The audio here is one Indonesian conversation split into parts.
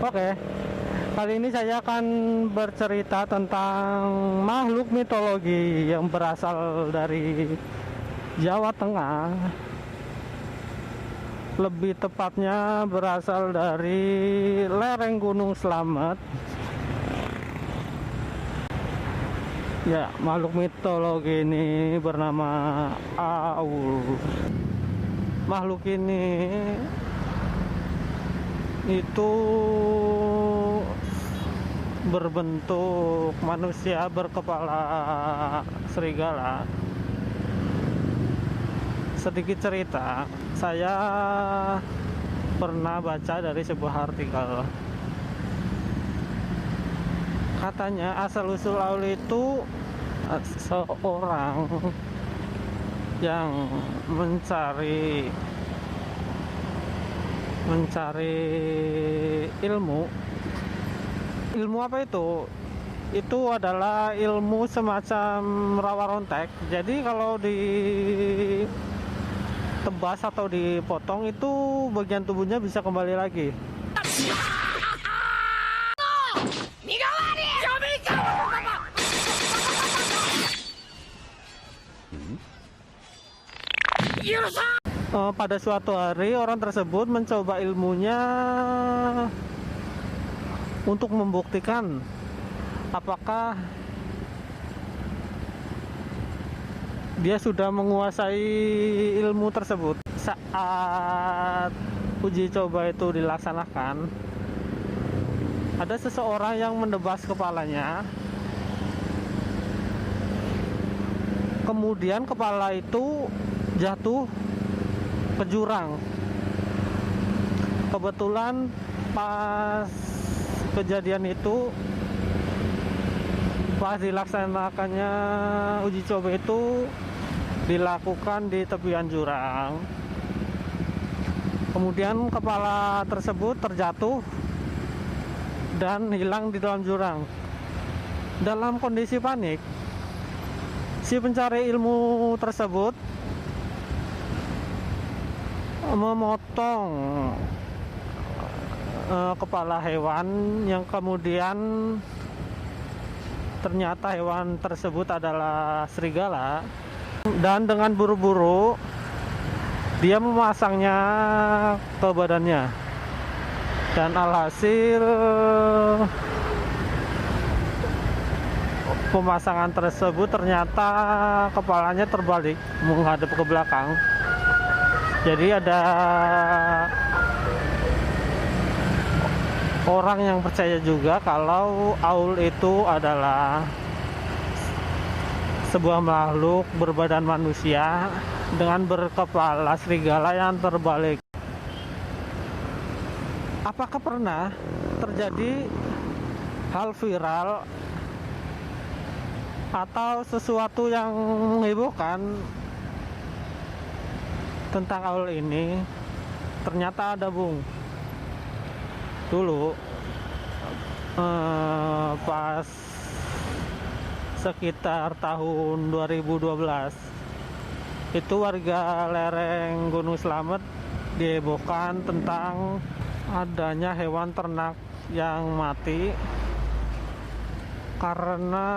Oke, kali ini saya akan bercerita tentang makhluk mitologi yang berasal dari Jawa Tengah. Lebih tepatnya berasal dari lereng Gunung Slamet. Ya, makhluk mitologi ini bernama Aul. Makhluk ini itu berbentuk manusia berkepala serigala. Sedikit cerita, saya pernah baca dari sebuah artikel. Katanya asal usul Aul itu seorang yang mencari ilmu apa itu adalah ilmu semacam rawa rontek. Jadi kalau ditebas atau dipotong itu bagian tubuhnya bisa kembali lagi. Pada suatu hari orang tersebut mencoba ilmunya untuk membuktikan apakah dia sudah menguasai ilmu tersebut. Saat uji coba itu dilaksanakan, ada seseorang yang menebas kepalanya. Kemudian kepala itu jatuh ke jurang. Kebetulan pas kejadian itu, pas dilaksanakannya uji coba itu dilakukan di tepian jurang. Kemudian kepala tersebut terjatuh dan hilang di dalam jurang. Dalam kondisi panik, si pencari ilmu tersebut memotong kepala hewan yang kemudian ternyata hewan tersebut adalah serigala, dan dengan buru-buru dia memasangnya ke badannya, dan alhasil pemasangan tersebut ternyata kepalanya terbalik menghadap ke belakang. Jadi ada orang yang percaya juga kalau Aul itu adalah sebuah makhluk berbadan manusia dengan berkepala serigala yang terbalik. Apakah pernah terjadi hal viral atau sesuatu yang menghebohkan tentang Aul ini? Ternyata ada, Bung. Dulu pas sekitar tahun 2012 itu warga lereng Gunung Slamet dihebohkan tentang adanya hewan ternak yang mati karena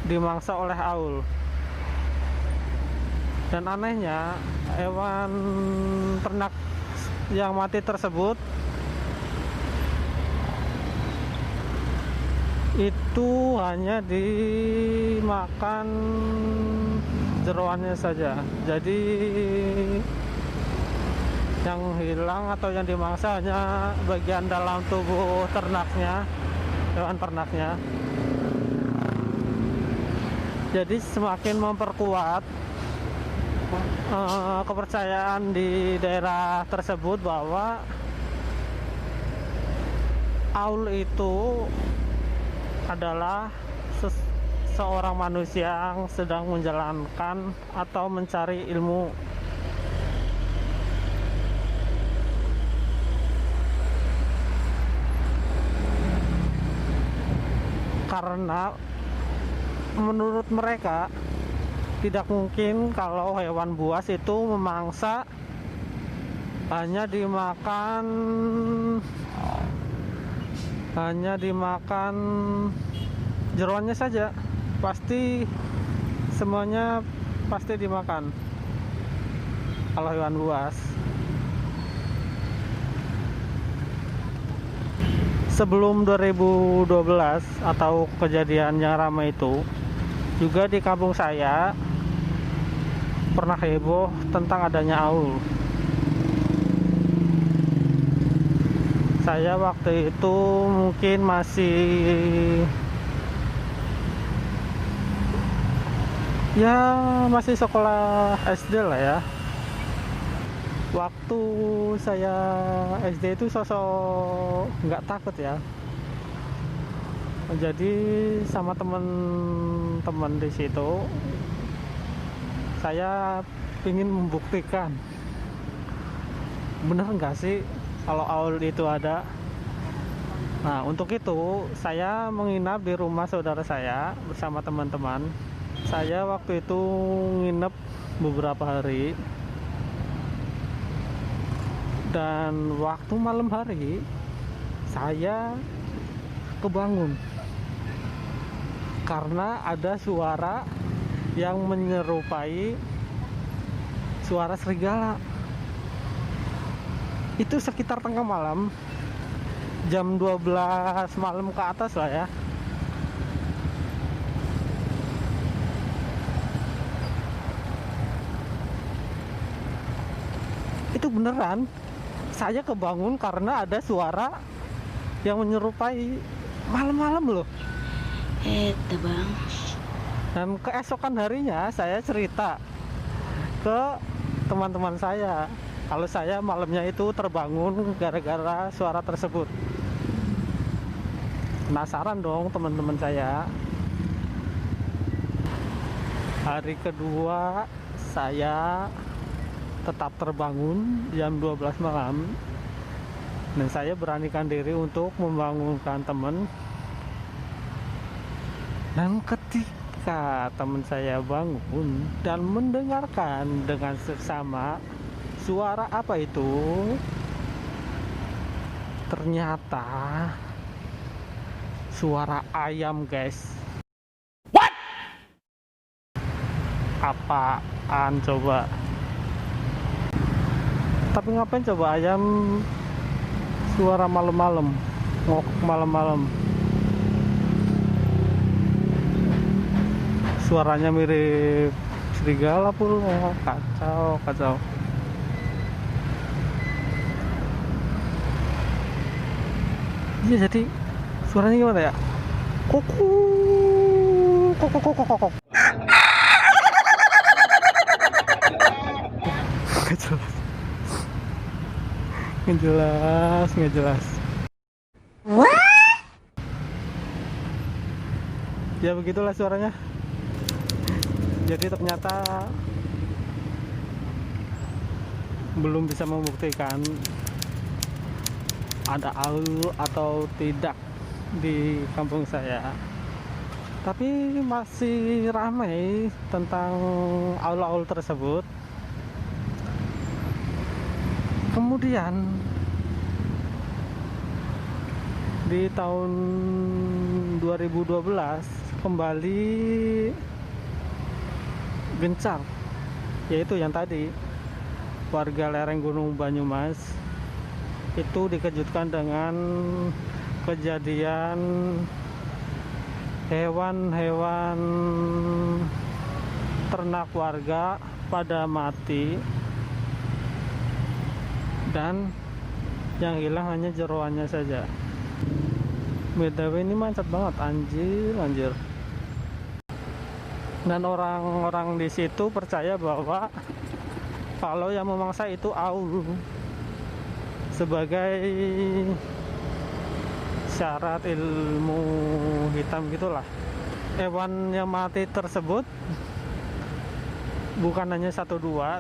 dimangsa oleh Aul. Dan anehnya, hewan ternak yang mati tersebut itu hanya dimakan jeroannya saja. Jadi yang hilang atau yang dimangsa hanya bagian dalam tubuh ternaknya, hewan ternaknya. Jadi semakin memperkuat kepercayaan di daerah tersebut bahwa Aul itu adalah seorang manusia yang sedang menjalankan atau mencari ilmu. Karena menurut mereka tidak mungkin kalau hewan buas itu memangsa hanya dimakan jeroannya saja, pasti semuanya pasti dimakan kalau hewan buas. Sebelum 2012 atau kejadian yang ramai itu, juga di kampung saya pernah heboh tentang adanya aul. Saya waktu itu mungkin masih sekolah SD lah ya. Waktu saya SD itu sosok nggak takut ya. Jadi sama teman-teman di situ, saya ingin membuktikan bener nggak sih kalau aul itu ada. Nah, untuk itu saya menginap di rumah saudara saya bersama teman-teman. Saya waktu itu nginep beberapa hari. Dan waktu malam hari saya kebangun karena ada suara yang menyerupai suara serigala. Itu sekitar tengah malam, jam 12 malam ke atas lah ya. Itu beneran, saya kebangun karena ada suara yang menyerupai malam-malam loh. Itu bang. Dan keesokan harinya saya cerita ke teman-teman saya kalau saya malamnya itu terbangun gara-gara suara tersebut. Penasaran dong teman-teman saya. Hari kedua saya tetap terbangun jam 12 malam, dan saya beranikan diri untuk membangunkan teman. Dan ketika teman saya bangun dan mendengarkan dengan seksama suara apa itu, ternyata suara ayam, guys. What? Apaan coba? Tapi ngapain coba ayam suara malam-malam, ngok malam-malam? Suaranya mirip serigala pula. Kacau. Iya, jadi suaranya gimana ya? Kuku. Ngejelas. Ya begitulah suaranya. Jadi ternyata belum bisa membuktikan ada aul atau tidak di kampung saya. Tapi masih ramai tentang aul-aul tersebut. Kemudian di tahun 2012 kembali gencar, yaitu yang tadi warga lereng Gunung Banyumas itu dikejutkan dengan kejadian hewan-hewan ternak warga pada mati, dan yang hilang hanya jeroannya saja. BTW ini macet banget, anjir. Dan orang-orang di situ percaya bahwa kalau yang memangsa itu aul, sebagai syarat ilmu hitam gitulah. Hewan yang mati tersebut bukan hanya 1-2,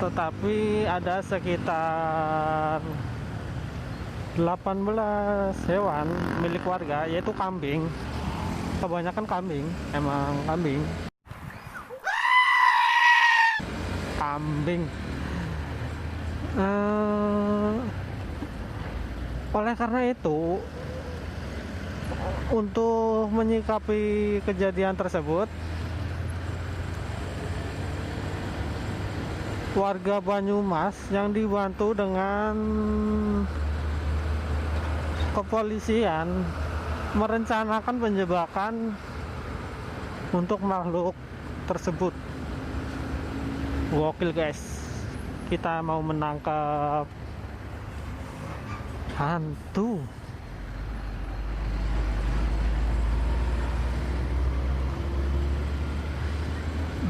tetapi ada sekitar 18 hewan milik warga, yaitu kambing. Kebanyakan kambing, emang kambing. Oleh karena itu, untuk menyikapi kejadian tersebut, warga Banyumas yang dibantu dengan kepolisian merencanakan penjebakan untuk makhluk tersebut. Gokil guys, kita mau menangkap hantu.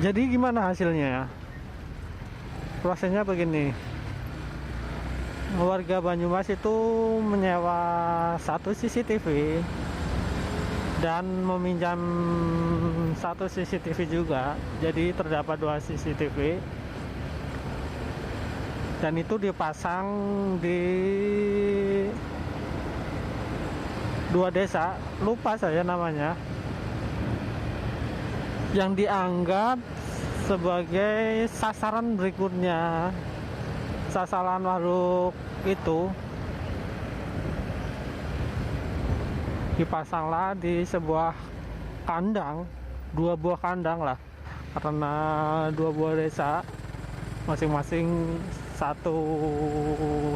Jadi gimana hasilnya? Prosesnya begini, warga Banyumas itu menyewa satu CCTV dan meminjam satu CCTV juga. Jadi terdapat 2 CCTV dan itu dipasang di 2 desa, lupa saya namanya, yang dianggap sebagai sasaran berikutnya. Sasaran makhluk itu dipasanglah di sebuah kandang, 2 buah kandang lah, karena 2 buah desa masing-masing satu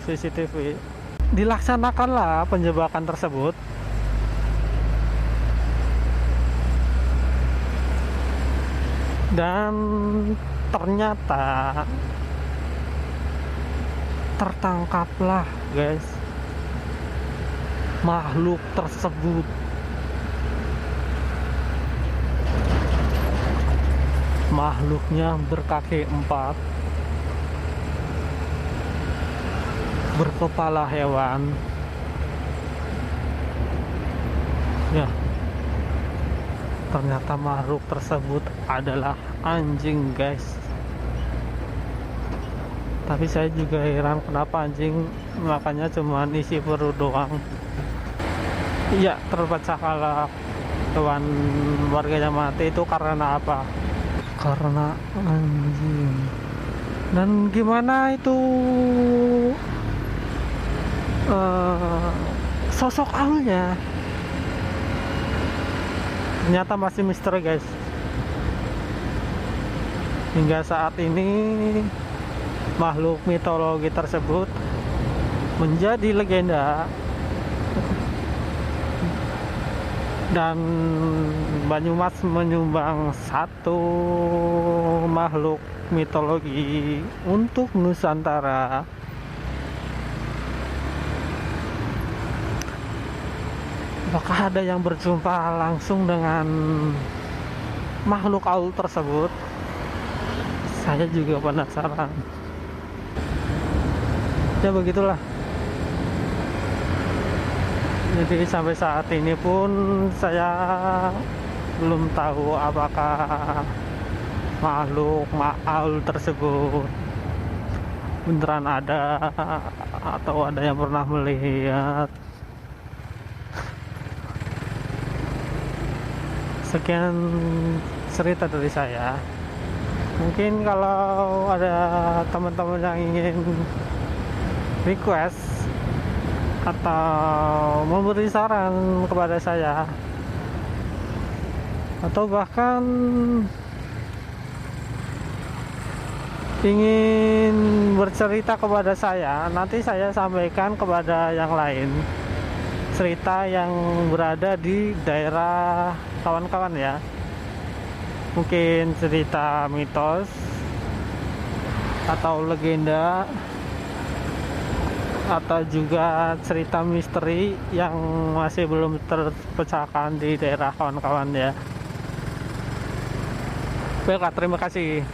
CCTV. Dilaksanakanlah penjebakan tersebut. Dan ternyata tertangkaplah guys makhluk tersebut. Makhluknya berkaki 4, berkepala hewan. Ya, ternyata makhluk tersebut adalah anjing guys. Tapi saya juga heran kenapa anjing makannya cuma isi perut doang. Iya, terpecahkanlah hewan warganya mati itu karena apa? Karena anjing. Dan gimana itu sosok aulnya? Ternyata masih misteri guys. Hingga saat ini makhluk mitologi tersebut menjadi legenda, dan Banyumas menyumbang 1 makhluk mitologi untuk Nusantara. Apakah ada yang berjumpa langsung dengan makhluk aul tersebut? Saya juga penasaran. Ya begitulah. Jadi sampai saat ini pun saya belum tahu apakah makhluk aul tersebut beneran ada atau ada yang pernah melihat. Sekian cerita dari saya. Mungkin kalau ada teman-teman yang ingin request atau memberi saran kepada saya, atau bahkan ingin bercerita kepada saya, nanti saya sampaikan kepada yang lain cerita yang berada di daerah kawan-kawan ya. Mungkin cerita mitos atau legenda, atau juga cerita misteri yang masih belum terpecahkan di daerah kawan-kawan ya. Baiklah, terima kasih.